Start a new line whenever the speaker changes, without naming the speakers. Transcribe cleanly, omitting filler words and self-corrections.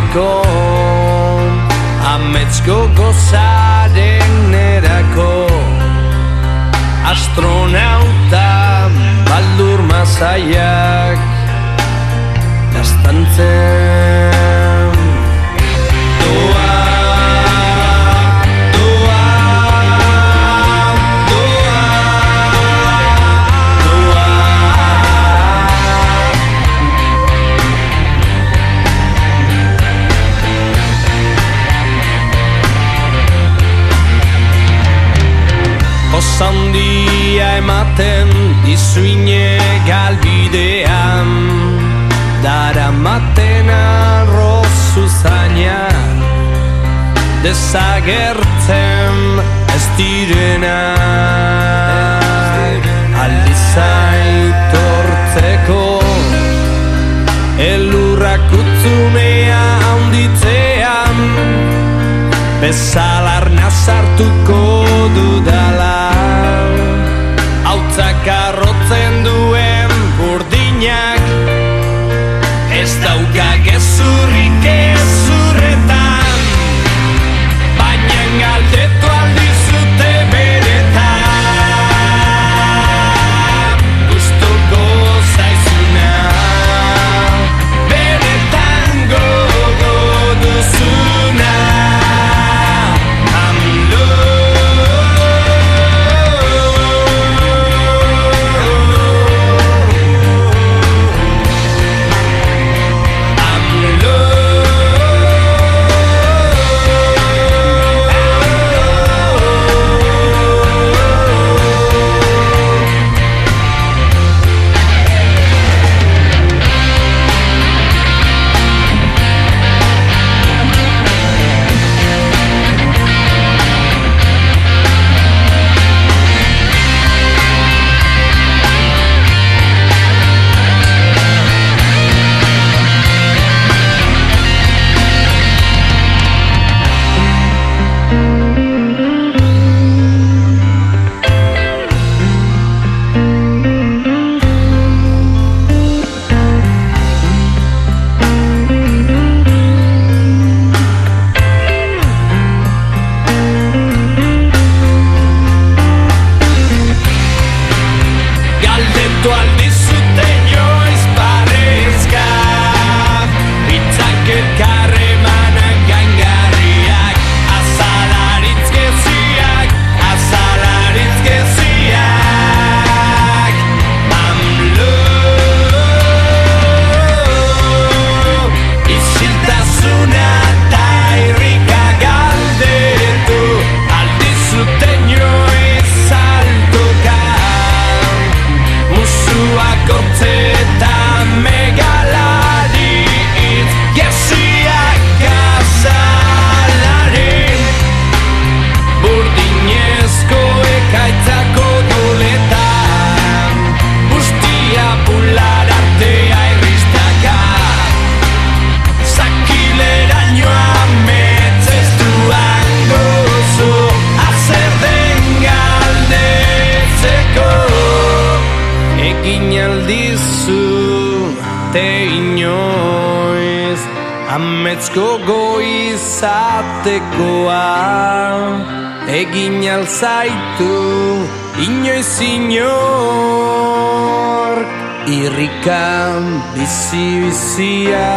izateko ametsko gozaren erako astronauta baldur mazaiak gaztantzen doa. Handia ematen dizuine galbidean daramaten arrozu zaina desagertzen ez direna aldizaitortzeko elurrak utzunea handitzean bezalar nazartuko dudala hautzak arrotzen duen burdinak ez dauka gezurrik gezurretan baina galdetu aldizute beretan gustuko zaizuna beretan gogo duzuna. Inoiz ametzko goizatekoa egin alzaitu inoiz inor irrikan bizi-bizia